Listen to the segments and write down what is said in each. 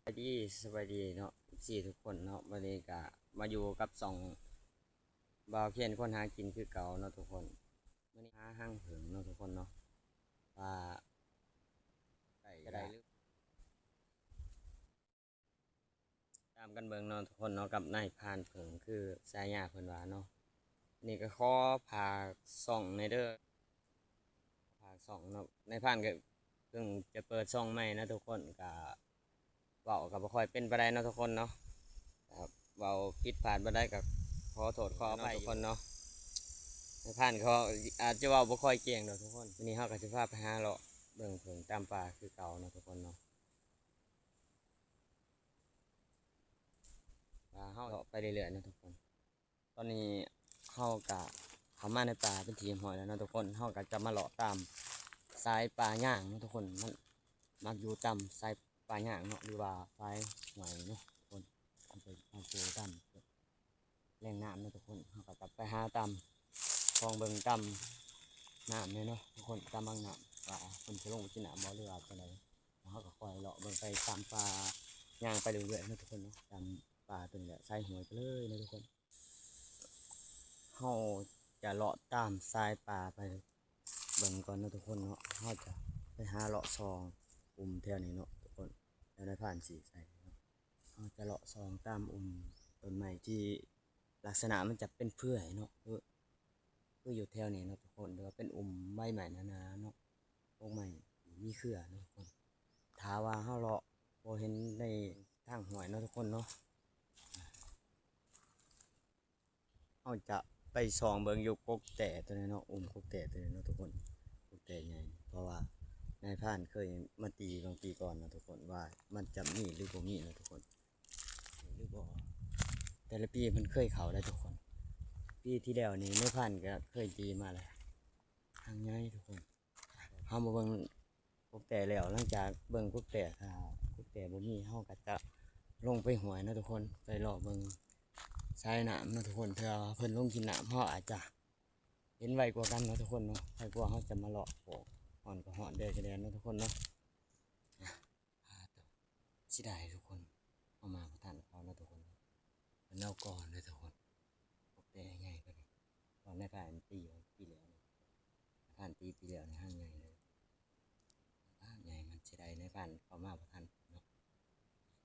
สบายดีเนาะสี่ทุกคนเนาะวันนี้ก็มาอยู่กับสองบ่าวเพียนคนหากินคือเก่าเนาะทุกคนวันนี้หาห้างเผิงเนาะทุกคนเนาะว่าได้ก็ได้หรือตามกันเบิ่งเนาะทุกคนเนาะกับนายพรานเผิงคือสายญาเพิ่นว่าเนาะนี่ก็ขอพาส่องในเด้อพาส่องเนาะนายพรานก็เพิ่งจะเปิดช่องใหม่นะทุกคนก็เว้าก็บ่ค่อยเป็นไปได้เนาะทุกคนเนาะ ครับเบาผิดพลาดมาได้กับขอโทษขออภัยทุกคนเนาะในผ่านเขาอาจจะเว่าบ่ค่อยเก่งดอกทุกคนวันนี้เฮาก็สิพาไปหาเลาะเบิ่งเพิ่งตามป่าคือเก่าเนาะทุกคนเนาะเฮาเลาะไปเรื่อยๆนะทุกคนตอนนี้เฮาก็เข้ามาในป่าเป็นทีมหอยแล้วเนาะทุกคนเฮาก็จะมาเลาะตามสายป่าย่างเนาะทุกคนมันมักอยู่ตามสายป่าย่างเนาะหรือว่าสายหอยเนาะทุกคนเอาไปตามแหล่งน้ำเนาะทุกคนเฮาก็จะไปหาตามคลองเบิ่งตามน้ำเนี่ยเนาะทุกคนตามบางน้ำว่าคนจะลงไปกินน้ำบ่หรือว่าไปไหนเฮาก็คอยเลาะเบิ่งไปตามป่าย่างไปเรื่อยๆเนาะทุกคนเนาะตามป่าตัวนี้แหละสายหวยไปเลยนะทุกคนเฮาจะเลาะตามสายป่าไปเบิ่งก่อนเนาะทุกคนเนาะเฮาจะไปหาเลาะซองแถวนี้เนาะทุกคนแล้วได้ผ่านสีใส่เนาะเฮาจะเลาะซองตามต้นไม้ที่ลักษณะมันจะเป็นเพื่อยเนาะคืออยู่แถวนี้เนาะทุกคนหรือว่าเป็นใบใหม่นาๆเนาะพวกใหม่มีเครือเนาะทุกคนถ้าว่าเฮาเลาะบ่เห็นในทางห้วยเนาะทุกคนเนาะเฮาจะไปส่องเบิ่งอยู่กกแต่ตัวนี้เนาะกกแต่ตัวนี้เนาะทุกคนกกแต่ใหญ่เพราะว่านายพรานเคยมาตีบางปีก่อนเนาะทุกคนว่ามันจะมีหรือบ่มีเนาะทุกคนหรือบ่แต่ละปีมันเคยเข้าได้ทุกคนปีที่แล้วนี่นายพรานก็เคยตีมาแล้วทางใหญ่ทุกคนเฮามาเบิ่งกกแต่แล้วหลังจากเบิ่งกกแต่ถ้ากกแต่บ่มีเฮาก็จะลงไปห้วยเนาะทุกคนไปเลาะเบิ่งสายน้ำเนาะทุกคนเพื่อเพิ่นลงกินน้ำเฮาอาจจะเห็นไวกว่ากันเนาะทุกคนเนาะไวกว่าเฮาจะมาเลาะโปกห่อนก็ห่อนแดดก็แดดเนาะทุกคนเนาะสิได้ทุกคนเอามาประทานเขาเนาะทุกคนเพิ่นเอาก่อนเลยทุกคนกกแต่ใหญ่ก็ดีตอนในผ่านตีปีแล้วเนาะผ่านปีแล้วในห้างใหญ่เลยห้างใหญ่มันสิได้ในผ่านเขามาประทานเนาะ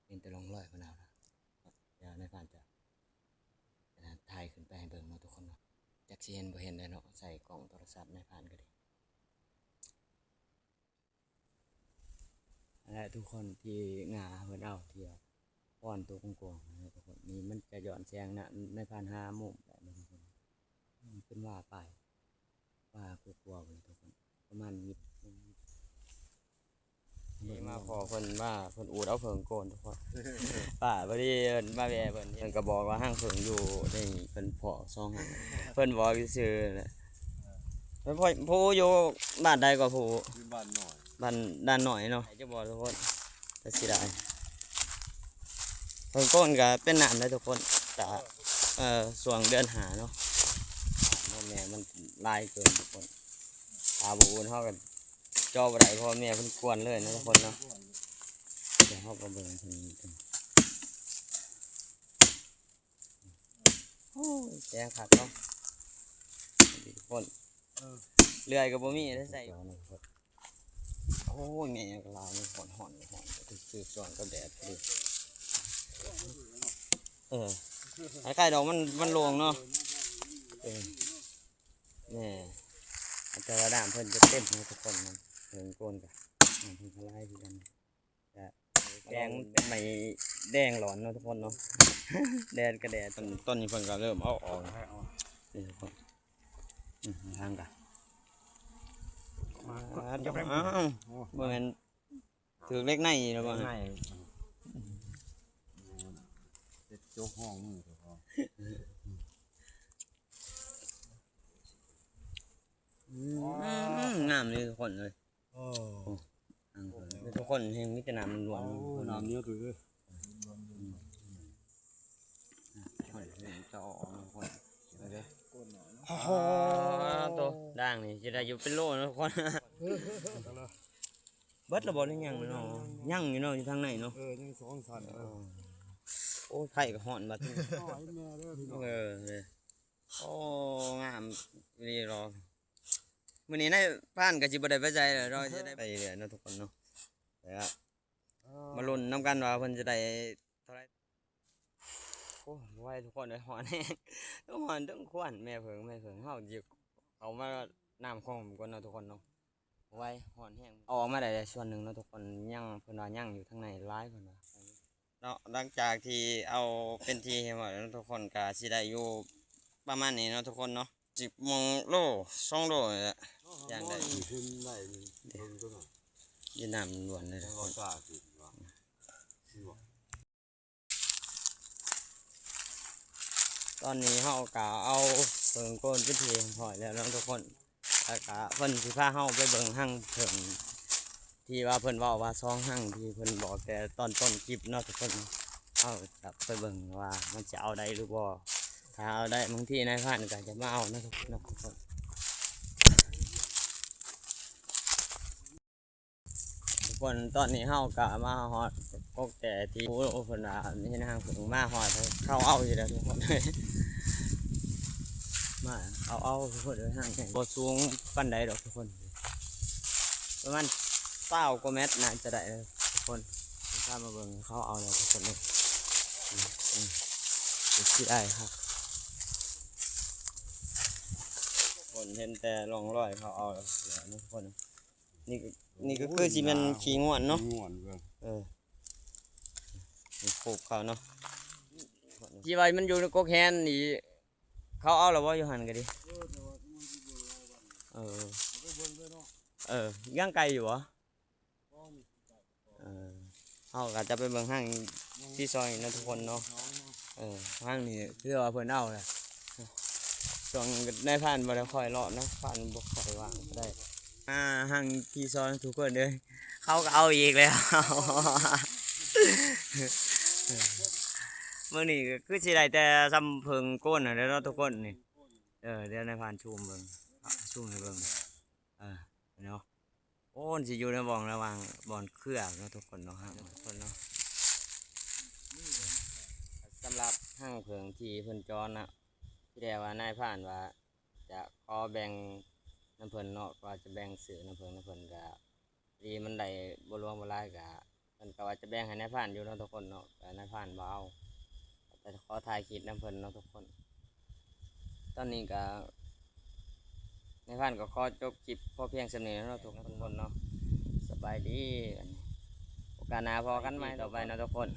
เป็นแต่ลงร้อยเพิ่นเอาละเดี๋ยวในผ่านจะถ่ายขึ้นไปให้เบิ่งเนาะทุกคนเนาะจักสิเห็นบ่เห็นเลยเนาะใส่กล่องโทรศัพท์ในผ่านก็ดีนั่นแหละทุกคนที่งาเพิ่นเอาที่ป้อนตัวกงๆนะทุกคนนี่มันจะย้อนแสงนะในผ่าน5 โมงแบบนี้ทุกคนมันเป็นว่ากลัวๆเลยทุกคนประมาณนิดนี่มาขอเพิ่นว่าเพิ่นอูดเอาเผิงโกนทุกคนป้าบ่ได้เอิ้นมาแว่เพิ่นก็บอกว่าห้างเผิงอยู่นี่เพิ่นเพาะซองห้างเพิ่นบอกซื่อๆแหละเพิ่นผู้อยู่บ้านใดก็ผู้อยู่บ้านหน่อยบ้านด้านหน่อยเนาะจะบอกทุกคนแต่สิได้เผิงโกนก็เป็นน้ำได้ทุกคนแต่ช่วงเดือนหาเนาะแม่มันลายเกินทุกคนตาบ่อุ่นเฮาก็จ่อบ่ได้เพราะแม่เพิ่นกวนเลยนะทุกคนเนาะเดี๋ยวเฮาก็เบิ่งเพิ่นกันโอ้ยแสงคักเนาะทุกคนเลื่อยก็บ่มีได้ใส่โอ้ยแม่ก็ลายฮ้อนคือส่วนกับแดดพอดีคล้ายๆดอกมันโล่งเนาะนี่แต่ว่าน้ำเพิ่นจะเต็มนะทุกคนนะเพิ่นโกนกันน้ำเพิ่นก็ลายคือกันแดงเป็นใหม่แดงหลอนเนาะทุกคนเนาะแดดก็แดดต้นนี้เพิ่นก็เริ่มเอาออกนี่ทุกคนทางกันอ้าวเมื่อมันถือเล็กในแล้วบ่ฮะโจ๊กห้องมือเถอะพ่องามเลยทุกคนเลยทุกคนเห็นมิตรน้ำล้วนน้ำเยอะถือจะออกทุกคนโอ้โหตัวด่างนี่จะได้อยู่เป็นโลนะทุกคน เบิดแล้วบ่ได้ยังเนาะยังอยู่เนาะอยู่ทางไหนเนาะ ยังสองสัน โอ้ไผ่ก็ฮ้อนบัดนี้ น้อยแม่เด้อพี่น้อง เลยโอ้งามนี่รอมื้อนี้นายผ่านก็สิบ่ได้ไปใจแล้วเราจะได้ไปเรื่อยๆเนาะทุกคนเนาะแต่ว่ามาลุ้นนํกันว่าเพิ่นจะได้เท่าไหร่โอ้ไหวทุกคนเลยฮ้อนแฮงต้องฮ้อนต้องควนแม่เพิ่งเฮาสิเอามาน้ำของก่อนเนาะทุกคนเนาะไหวฮ้อนแฮงเอาออกมาได้ส่วนหนึงเนาะทุกคนยังเพิ่นว่ายังอยู่ทางในหลายเพิ่นว่าเนาะหลังจากที่เอาเป็นทีให้หมดแล้วทุกคนก็สิได้อยู่ประมาณนี้เนาะทุกคนเนาะ10 โมงโล2 โลนี่แหละ ย่างได้ ขึ้นได้เพิ่งตัวหน่อย ยืนน้ำล้วนเลยทุกค ก็ น กล้าขึ้นว่า ตอนนี้เฮาก็เอาเพิ่งโกนเป็นทีพอแล้วเนาะทุกคนแล้วก็เพิ่นสิพาเฮาไปเบิ่งหั่งเพิ่งที่ว่าเพิ่นเว้าว่า2 หั่งที่เพิ่นบอกแต่ตอนต้นคลิปเนาะทุกคนเฮาจะไปเบิ่งว่ามันจะเอาได้หรือบ่ถ้าเอาได้บางทีนายพรานก็จะมาเอานะทุกคนเนาะทุกคนตอนนี้เฮาก็มาฮอดกกแต่ที่ผู้เพิ่นว่านี่นะหั่งเพิ่งมาฮอดเข้าเอาอยู่แล้วทุกคน มาเอาทุกคนเลยห่างบ่สูงปานใดดอกทุกคนประมาณ20 กว่าเมตรน่าจะได้เลยทุกคนถ้ามาเบิ่งเขาเอาเลยทุกคนเลยสิได้ครับคนเห็นแต่ร่องรอยเขาเอาแล้วทุกคนนี่ก็คือสิแม่นขี้ง่วนเนาะ ง่วนเบิ่ง นี่ปลูกเขาเนาะที่ว่ามันอยู่ในกกแฮนนี่เขาเอาแล้วบ่อยู่หั่นก็ดิเออ ไปเบิ่งด้วยเนาะ ย่างไกลอยู่เหรอเขาก็จะไปเบิ่งห้างที่ซอยนะทุกคนเนาะห้างนี้คือว่าเพิ่นเอาแหละช่วงในผ่านบ่ได้ค่อยเลาะนะผ่านบ่ค่อยว่างก็ได้ห้างที่ซอยทุกคนเลยเขาก็เอาอีกแล้ว มื้อนี้ก็คือสิได้แต่ซ้ำเพิงโก้นน่ะเด้อเนาะทุกคนนี่เดี๋ยวในผ่านชูมเบิ่งชูมให้เบิ่งเนาะ โอ้นสิอยู่ในบ่องระหว่างบ่อนเครือเนาะทุกคนเนาะฮะทุกคนเนาะสำหรับห้างเพิงที่เพิ่นจรนะที่แรกว่านายผ่านว่าจะขอแบ่งน้ำเพิ่นเนาะว่าจะแบ่งสื่อน้ำเพิ่นก็ดีมันได้บ่รวมบ่หลายก็เพิ่นก็ว่าจะแบ่งให้นายผ่านอยู่เนาะทุกคนเนาะแต่นายผ่านบ่เอาแต่ขอถ่ายคลิปน้ำเพิ่นเนาะทุกคน ตอนนี้ก็ในผ่านก็ขอจบคลิปพอเพียงสำเนียงแล้วทุกคนเนาะสบายดีโอกาสหน้าพอกันไหมต่อไปเนาะทุกคน